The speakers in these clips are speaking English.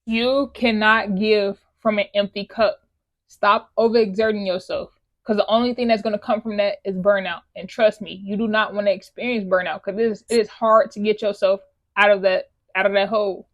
You cannot give from an empty cup. Stop overexerting yourself, because the only thing that's going to come from that is burnout. And trust me, you do not want to experience burnout, because it is hard to get yourself out of that hole.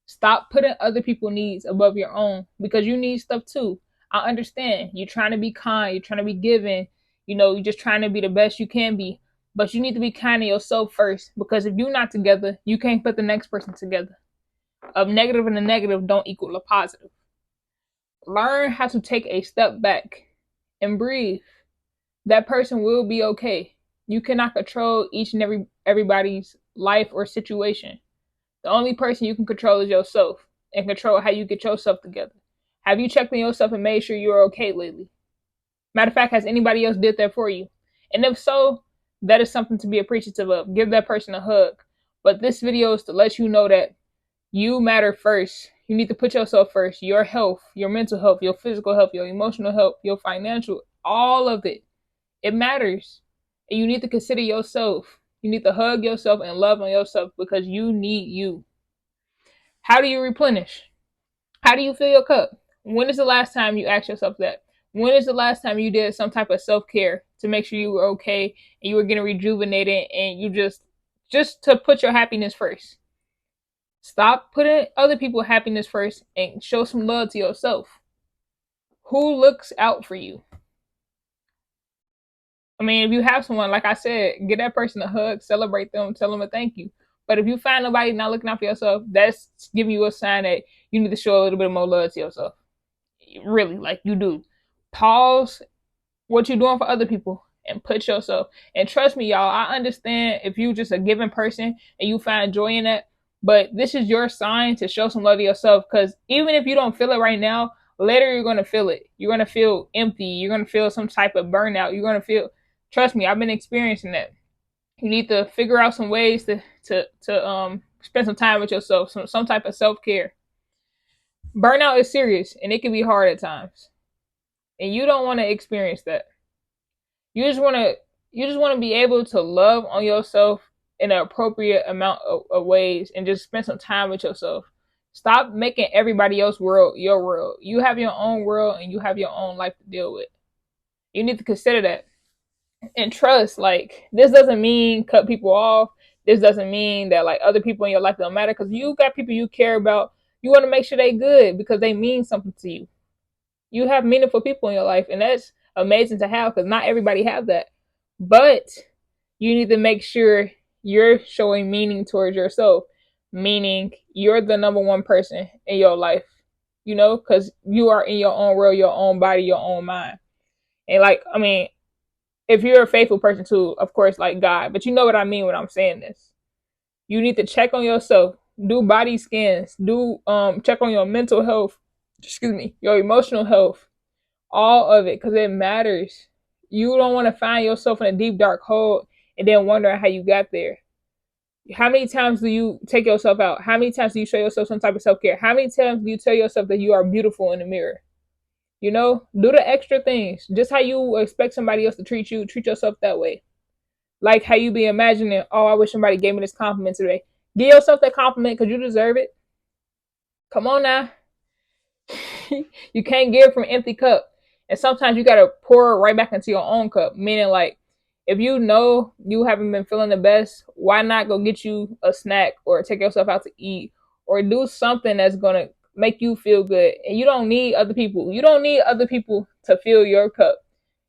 Stop putting other people's needs above your own, because you need stuff too. I understand you're trying to be kind, you're trying to be giving, you're just trying to be the best you can be. But you need to be kind to yourself first, because if you're not together, you can't put the next person together. A negative and a negative don't equal a positive. Learn how to take a step back and breathe. That person will be okay. You cannot control each and everybody's life or situation. The only person you can control is yourself, and control how you get yourself together. Have you checked on yourself and made sure you're okay lately? Matter of fact, has anybody else did that for you? And if so, that is something to be appreciative of. Give that person a hug. But this video is to let you know that you matter first. You need to put yourself first. Your health, your mental health, your physical health, your emotional health, your financial, all of it. It matters. And you need to consider yourself. You need to hug yourself and love on yourself, because you need you. How do you replenish? How do you fill your cup? When is the last time you asked yourself that? When is the last time you did some type of self-care to make sure you were okay and you were getting rejuvenated, and you just to put your happiness first? Stop putting other people's happiness first and show some love to yourself. Who looks out for you? I mean, if you have someone, like I said, give that person a hug, celebrate them, tell them a thank you. But if you find nobody not looking out for yourself, that's giving you a sign that you need to show a little bit more love to yourself. Really, like you do. Pause what you're doing for other people and put yourself. And trust me, y'all, I understand if you just a giving person and you find joy in that, but this is your sign to show some love to yourself. Because even if you don't feel it right now, later you're gonna feel it. You're gonna feel empty. You're gonna feel some type of burnout. You're gonna feel. Trust me, I've been experiencing that. You need to figure out some ways to spend some time with yourself, some type of self care. Burnout is serious and it can be hard at times, and you don't want to experience that. You just want to be able to love on yourself in an appropriate amount of ways, and just spend some time with yourself. Stop making everybody else's world your world. You have your own world and you have your own life to deal with. You need to consider that. And trust, like, this doesn't mean cut people off. This doesn't mean that like other people in your life don't matter, because you got people you care about. You want to make sure they good because they mean something to you. You have meaningful people in your life, and that's amazing to have, because not everybody have that. But you need to make sure you're showing meaning towards yourself, meaning you're the number one person in your life, because you are in your own world, your own body, your own mind. And like, I mean, if you're a faithful person too, of course, like God, but you know what I mean when I'm saying this. You need to check on yourself, do body scans, do check on your mental health, excuse me, your emotional health, all of it, because it matters. You don't want to find yourself in a deep dark hole and then wonder how you got there. How many times do you take yourself out? How many times do you show yourself some type of self-care? How many times do you tell yourself that you are beautiful in the mirror? Do the extra things. Just how you expect somebody else to treat you, treat yourself that way. Like how you be imagining, oh, I wish somebody gave me this compliment today. Give yourself that compliment because you deserve it. Come on now. You can't give from an empty cup. And sometimes you gotta pour it right back into your own cup. Meaning, like, if you know you haven't been feeling the best, why not go get you a snack or take yourself out to eat or do something that's gonna make you feel good? And you don't need other people. You don't need other people to fill your cup.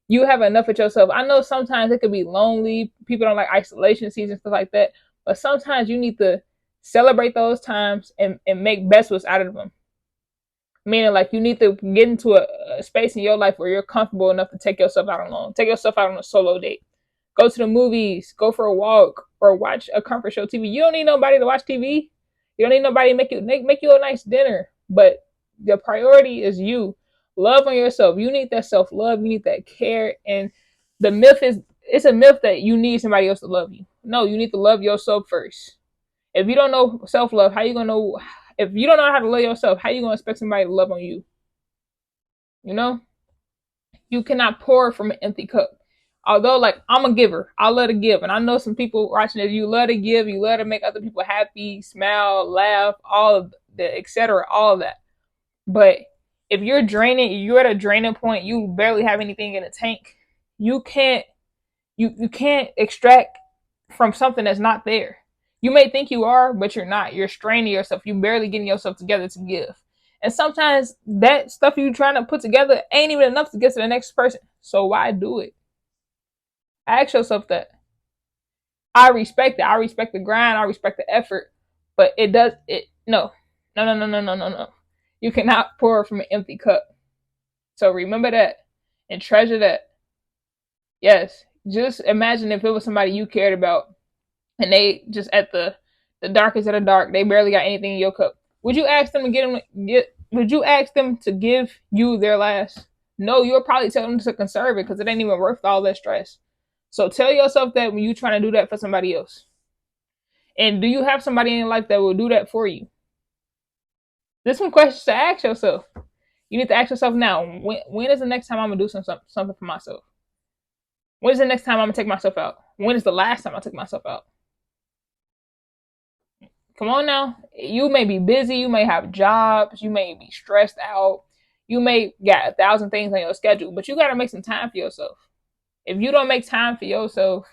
You have enough of yourself. I know sometimes it could be lonely. People don't like isolation seasons, stuff like that. But sometimes you need to celebrate those times and make best what's out of them. Meaning, like, you need to get into a space in your life where you're comfortable enough to take yourself out alone. Take yourself out on a solo date. Go to the movies. Go for a walk or watch a comfort show TV. You don't need nobody to watch TV. You don't need nobody to make you a nice dinner. But the priority is you. Love on yourself. You need that self love. You need that care. And the myth is, it's a myth that you need somebody else to love you. No, you need to love yourself first. If you don't know self love, how you gonna know? If you don't know how to love yourself, how you gonna expect somebody to love on you? You know, you cannot pour from an empty cup. Although, like, I'm a giver, I love to give, and I know some people watching this. You love to give, you love to make other people happy, smile, laugh, all of the etc. All of that. But if you're draining, you're at a draining point. You barely have anything in the tank. You can't you can't extract from something that's not there. You may think you are, but you're not. You're straining yourself. You barely getting yourself together to give. And sometimes that stuff you trying to put together ain't even enough to get to the next person. So why do it? Ask yourself that. I respect it. I respect the grind. I respect the effort. But it does it no. No, no, no, no, no, no, no. You cannot pour from an empty cup. So remember that and treasure that. Yes. Just imagine if it was somebody you cared about and they just at the darkest of the dark, they barely got anything in your cup. Would you ask them to would you ask them to give you their last? No, you'll probably tell them to conserve it because it ain't even worth all that stress. So tell yourself that when you're trying to do that for somebody else. And do you have somebody in your life that will do that for you? This one questions to ask yourself. You need to ask yourself now, when is the next time I'm gonna do something for myself? When is the next time I'm gonna take myself out? When is the last time I took myself out? Come on now. You may be busy, you may have jobs, you may be stressed out, you may got 1,000 things on your schedule, but you gotta make some time for yourself. If you don't make time for yourself,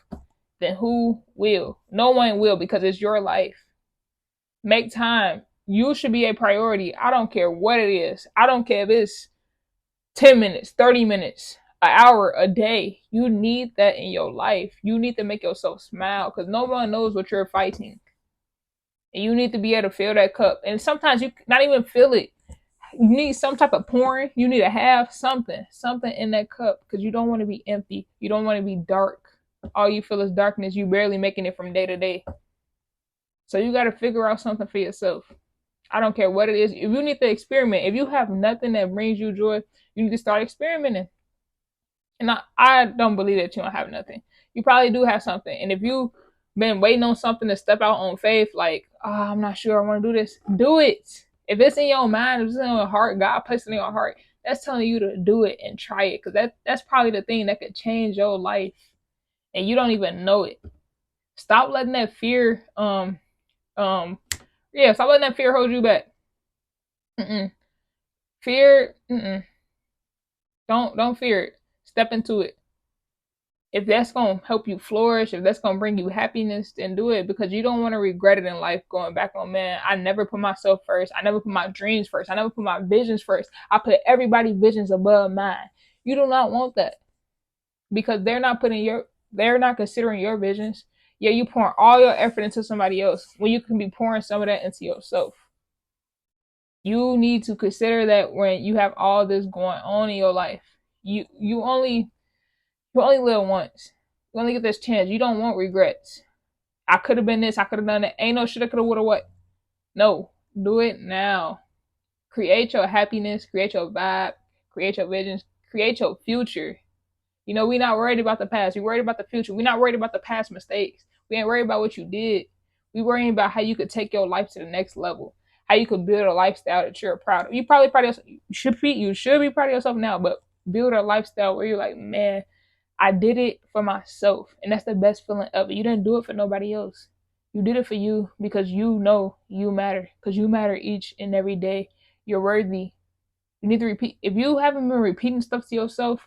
then who will? No one will because it's your life. Make time. You should be a priority. I don't care what it is. I don't care if it's 10 minutes, 30 minutes, an hour, a day. You need that in your life. You need to make yourself smile because no one knows what you're fighting. And you need to be able to fill that cup. And sometimes you not even feel it. You need some type of pouring. You need to have something in that cup because you don't want to be empty. You don't want to be dark. All you feel is darkness. You barely making it from day to day. So you got to figure out something for yourself. I don't care what it is. If you need to experiment, if you have nothing that brings you joy, you need to start experimenting. And I don't believe that you don't have nothing. You probably do have something. And if you been waiting on something to step out on faith, like, oh, I'm not sure I want to do this, do it. If it's in your mind, if it's in your heart, God placed it in your heart, that's telling you to do it and try it. Because that's probably the thing that could change your life. And you don't even know it. Stop letting that fear, stop letting that fear hold you back. Mm-mm. Fear, don't fear it. Step into it. If that's gonna help you flourish, if that's gonna bring you happiness, then do it because you don't want to regret it in life. Going back on, man, I never put myself first. I never put my dreams first. I never put my visions first. I put everybody's visions above mine. You do not want that because they're not considering your visions. Yeah, you pouring all your effort into somebody else when you can be pouring some of that into yourself. You need to consider that when you have all this going on in your life. You only live once. You only get this chance. You don't want regrets. I could have been this, I could have done that. Ain't no shit I could have would have what. No. Do it now. Create your happiness, create your vibe, create your visions, create your future. We not worried about the past. We worried about the future. We not worried about the past mistakes. We ain't worried about what you did. We worrying about how you could take your life to the next level. How you could build a lifestyle that you're proud of. You probably proud of yourself. You should be proud of yourself now, but build a lifestyle where you're like, man, I did it for myself. And that's the best feeling ever. You didn't do it for nobody else. You did it for you because you know you matter. Because you matter each and every day. You're worthy. You need to repeat. If you haven't been repeating stuff to yourself,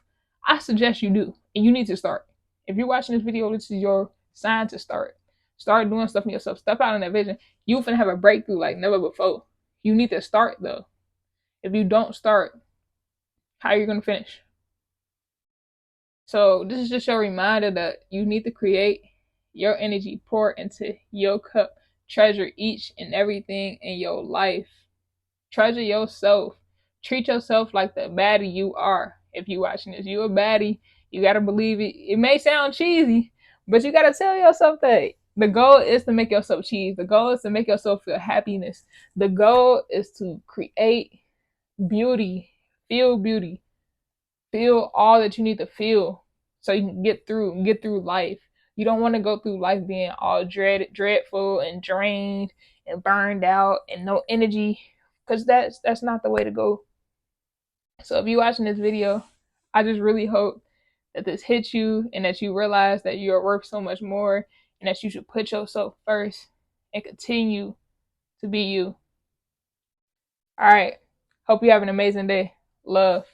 I suggest you do. And you need to start. If you're watching this video, this is your sign to start. Start doing stuff for yourself. Step out in that vision. You finna have a breakthrough like never before. You need to start though. If you don't start, how are you gonna finish? So this is just your reminder that you need to create your energy, pour into your cup, treasure each and everything in your life. Treasure yourself. Treat yourself like the baddie you are. If you watching this, you a baddie. You gotta believe it. It may sound cheesy, but you gotta tell yourself that. The goal is to make yourself cheese. The goal is to make yourself feel happiness. The goal is to create beauty, beauty, feel all that you need to feel so you can get through life. You don't want to go through life being all dreadful and drained and burned out and no energy because that's not the way to go. So if you're watching this video, I just really hope that this hits you and that you realize that you're worth so much more and that you should put yourself first and continue to be you. All right. Hope you have an amazing day. Love.